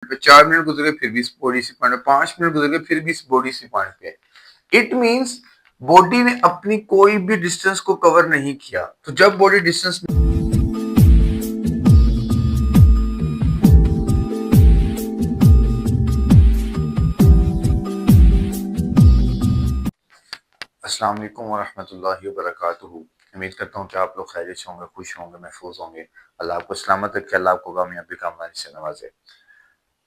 पे, 4 मिनट गुजर गए फिर भी इस बॉडी इसी पॉइंट पे, 5 मिनट गुजर गए फिर भी इस बॉडी इसी पॉइंट पे। इट मींस बॉडी ने अपनी कोई भी डिस्टेंस को कवर नहीं किया। तो जब बॉडी डिस्टेंस अस्सलाम वालेकुम वरहमतुल्लाहि वबरकातुहू। उम्मीद करता हूँ कि आप लोग खैरियत से होंगे, खुश होंगे, महफूज होंगे। अल्लाह आपको सलामत रखे, अल्लाह आपको कामयाबी कामरानी से नवाजे।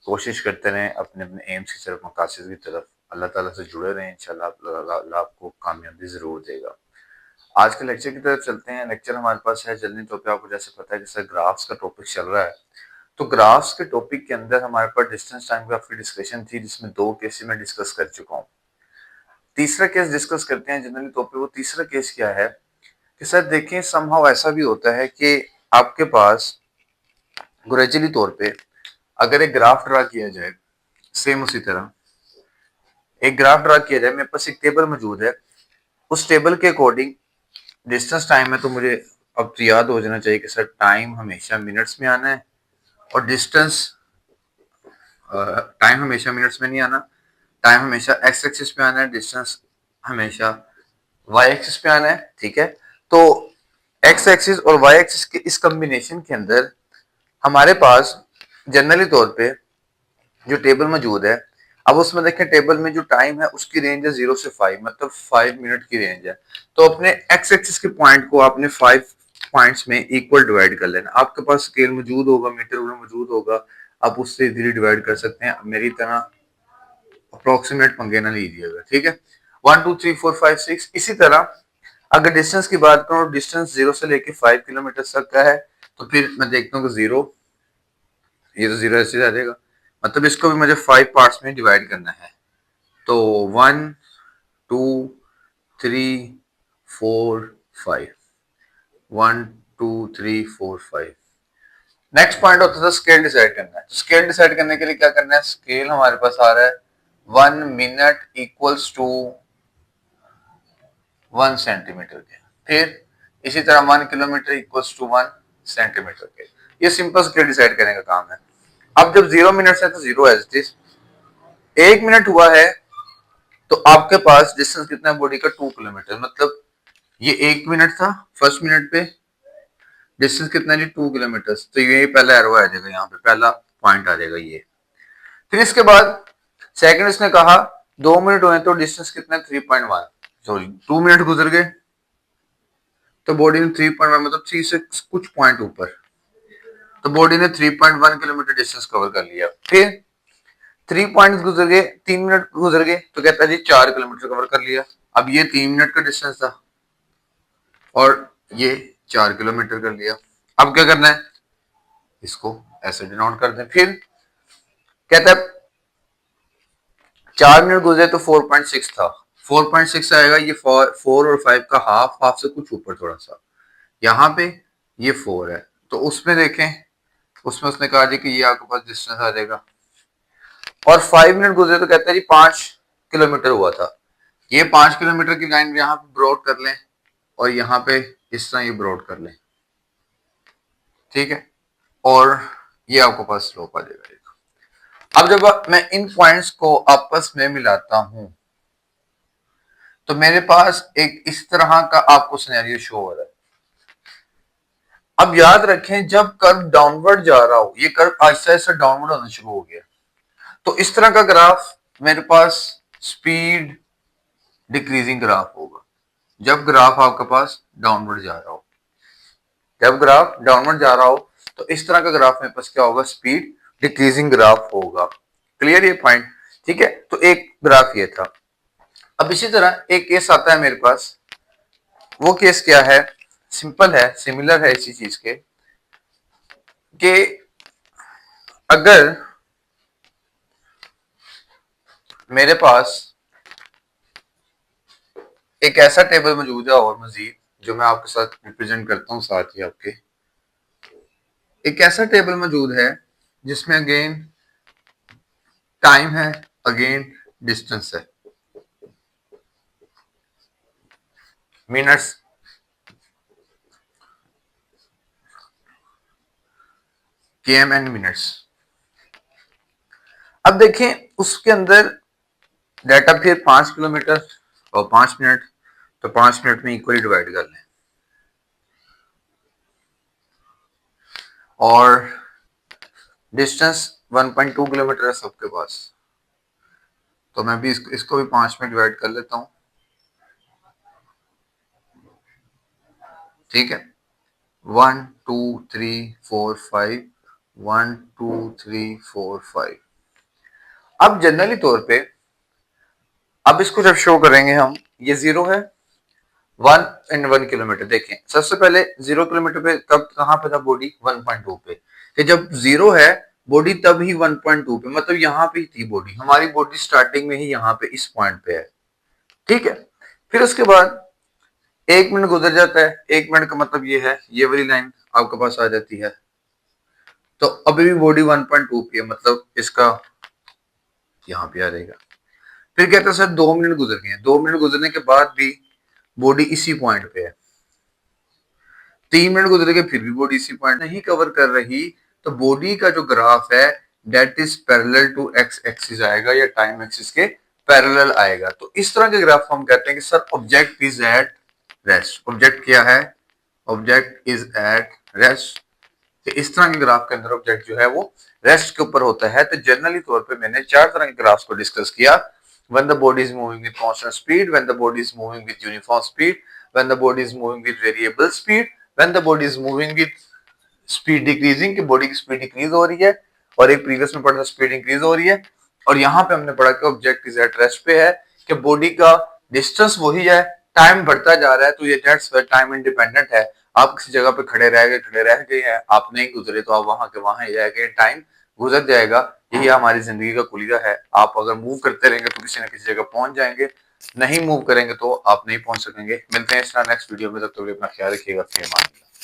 कोशिश करते रहें अपने अपने एम्स की तरफ, मकासद की तरफ, अल्लाह ताला से जुड़े रहें। इंशाल्लाह अल्लाह आपको कामयाबी जरूर देगा। आज के लेक्चर की तरफ चलते हैं। लेक्चर हमारे पास है जर्नी टॉपिक, आपको जैसे पता है जैसे ग्राफ्स का टॉपिक चल रहा है। तो ग्राफ्स के टॉपिक के अंदर हमारे पास डिस्टेंस टाइम ग्राफ की डिस्कशन थी, जिसमें 2 केसेस में डिस्कस कर चुका हूँ। तीसरा केस डिस्कस करते हैं जनरली टॉपिक। वो तीसरा केस क्या है कि सर देखें, समहाउ ऐसा भी होता है कि आपके पास ग्रेजुअली तौर पे अगर एक ग्राफ ड्रा किया जाए, सेम उसी तरह एक ग्राफ ड्रा किया जाए, मेरे पास एक टेबल मौजूद है। उस टेबल के अकॉर्डिंग डिस्टेंस टाइम है, तो मुझे अब तो याद हो जाना चाहिए कि सर टाइम हमेशा मिनट्स में आना है और डिस्टेंस टाइम हमेशा मिनट्स में नहीं आना। टाइम हमेशा एक्स एक्सिस पे आना है, डिस्टेंस हमेशा वाई एक्सिस पे आना है। ठीक है, तो एक्स एक्सिस और वाई एक्सिस के इस कॉम्बिनेशन के अंदर हमारे पास जनरली तौर पे जो टेबल मौजूद है, अब उसमें देखें टेबल में जो टाइम है उसकी रेंज है 0 से 5, मतलब 5 मिनट की रेंज है। तो अपने एक्स एक्सिस के पॉइंट को आपने 5 पॉइंट्स में इक्वल डिवाइड कर लेना। आपके पास स्केल मौजूद होगा, मीटर मौजूद होगा, आप उससे इजीली डिवाइड कर सकते हैं। मेरी तरह अप्रोक्सीमेट पंगे ना लीजिएगा, ठीक है। 1 2 3 4 5 6। इसी तरह अगर डिस्टेंस की बात करूं, डिस्टेंस 0 से लेके 5 किलोमीटर तक का है, तो फिर मैं देखता हूँ कि 0, ये तो 0 ऐसे आ जाएगा, मतलब इसको भी मुझे 5 पार्ट्स में डिवाइड करना है। तो 1 2 3 4 5, 1 2 3 4 5। नेक्स्ट पॉइंट होता था स्केल डिसाइड करना है। स्केल डिसाइड करने के लिए क्या करना है, स्केल हमारे पास आ रहा है 1 मिनट इक्वल्स टू 1 सेंटीमीटर के। फिर इसी तरह 1 किलोमीटर इक्वल्स टू 1 सेंटीमीटर के। ये सिंपल स्केल डिसाइड करने का काम है। अब जब 0 मिनट है तो 0 एज इट इज। 1 मिनट हुआ है तो आपके पास डिस्टेंस कितना है बॉडी का, 2 किलोमीटर। मतलब ये 1 मिनट था, फर्स्ट मिनट पे डिस्टेंस कितना है जी, 2 किलोमीटर। तो ये पहला एरो आ जाएगा, यहाँ पे पहला पॉइंट आ जाएगा ये। फिर इसके बाद सेकंड इसने कहा 2 मिनट हुए तो डिस्टेंस कितना है, 3.1। सॉरी 2 मिनट गुजर गए तो बॉडी ने 3.1, मतलब 3 से कुछ पॉइंट ऊपर, तो बॉडी ने 3.1 किलोमीटर डिस्टेंस कवर कर लिया। फिर 3 पॉइंट गुजर गए, 3 मिनट गुजर गए, तो कहता है जी 4 किलोमीटर कवर कर लिया। अब ये 3 मिनट का डिस्टेंस था और ये 4 किलोमीटर कर लिया। अब क्या करना है, इसको ऐसे डिनोट कर दें। फिर कहता है 4 मिनट गुजरे तो 4.6 था, 4.6 आएगा। ये 4 और 5 का हाफ, हाफ से कुछ ऊपर थोड़ा सा, यहाँ पे ये 4 है। तो उसमें देखें, उसमें उसने कहा जी कि ये आपके पास डिस्टेंस आ जाएगा। और 5 मिनट गुजरे तो कहता है जी 5 किलोमीटर हुआ था। ये 5 किलोमीटर की लाइन यहाँ पे ब्रॉड कर लें और यहाँ पे इस तरह ये ब्रॉड कर लें, ठीक है। और ये आपके पास स्लोप आ जाएगा। अब जब मैं इन पॉइंट्स को आपस में मिलाता हूं तो मेरे पास एक इस तरह का आपको सिनेरियो शो हो रहा है। अब याद रखें, जब कर्व डाउनवर्ड जा रहा हो, ये कर्व आहिस्ता आहिस्ता डाउनवर्ड होना शुरू हो गया, तो इस तरह का ग्राफ मेरे पास स्पीड डिक्रीजिंग ग्राफ होगा। जब ग्राफ आपके पास डाउनवर्ड जा रहा हो, जब ग्राफ डाउनवर्ड जा रहा हो तो इस तरह का ग्राफ मेरे पास क्या होगा, स्पीड डिक्रीजिंग ग्राफ होगा। क्लियर ये पॉइंट, ठीक है। तो एक ग्राफ ये था। अब इसी तरह एक केस आता है मेरे पास। वो केस क्या है, सिंपल है, सिमिलर है इसी चीज के, कि अगर मेरे पास एक ऐसा टेबल मौजूद है, और मजीद जो मैं आपके साथ रिप्रेजेंट करता हूं, साथ ही आपके एक ऐसा टेबल मौजूद है जिसमें अगेन टाइम है, अगेन डिस्टेंस है, मिनट्स, केएम एंड मिनट्स। अब देखें उसके अंदर डाटा फिर 5 किलोमीटर और 5 मिनट, तो 5 मिनट में इक्वली डिवाइड कर लें। और डिस्टेंस 1.2 किलोमीटर है सबके पास, तो मैं भी इसको भी 5 में डिवाइड कर लेता हूं। ठीक है, 1 2 3 4 5, 1 2 3 4 5। अब जनरली तौर पे अब इसको जब शो करेंगे हम, ये 0 है, 1 देखें सबसे पहले 0 किलोमीटर पे तब कहां पे था बॉडी, 1.2 पे। कि जब 0 है बॉडी तब ही 1.2 पे, मतलब यहाँ पे ही थी बॉडी, हमारी बॉडी स्टार्टिंग में ही यहाँ पे इस पॉइंट पे है। ठीक है, फिर उसके बाद 1 मिनट गुजर जाता है, 1 मिनट का मतलब ये है, ये वाली लाइन आपके पास आ जाती है, तो अभी भी बॉडी 1.2 पे है, मतलब इसका यहाँ पे आ जाएगा। फिर कहते हैं सर 2 मिनट गुजर गए, 2 मिनट गुजरने के बाद भी बॉडी इसी पॉइंट पे है, 3 मिनट गुजर गए फिर भी बॉडी इसी पॉइंट नहीं कवर कर रही, तो बॉडी का जो ग्राफ है that is parallel to X axis आएगा या टाइम एक्सिस के पैरेलल आएगा। तो इस तरह के ग्राफ को हम कहते हैं कि sir object is at rest. Object क्या है, ऑब्जेक्ट इज एट रेस्ट। इस तरह के ग्राफ के अंदर ऑब्जेक्ट जो है वो रेस्ट के ऊपर होता है। तो जनरली तौर पे मैंने 4 तरह के ग्राफ्स को डिस्कस किया। when the body is moving with constant speed, when the body is moving with uniform speed, when the body is moving with variable speed, when the body is moving with speed decreasing, कि body की speed decrease हो रही है, और एक previous में पढ़ा था स्पीड इंक्रीज हो रही है। और यहाँ पे हमने पढ़ा कि ऑब्जेक्ट इज एट रेस्ट पे है, कि बॉडी का डिस्टेंस वही है, टाइम बढ़ता जा रहा है, तो ये टाइम इंडिपेंडेंट है। आप किसी जगह पे खड़े रह गए हैं, आप नहीं गुजरे तो आप वहां के वहां ही रह गए, टाइम गुजर जाएगा। यही हमारी जिंदगी का कुलिया है। आप अगर मूव करते रहेंगे तो किसी न किसी जगह पहुंच जाएंगे, नहीं मूव करेंगे तो आप नहीं पहुंच सकेंगे। मिलते हैं इस नेक्स्ट वीडियो में, तब तक अपना ख्याल रखिएगा।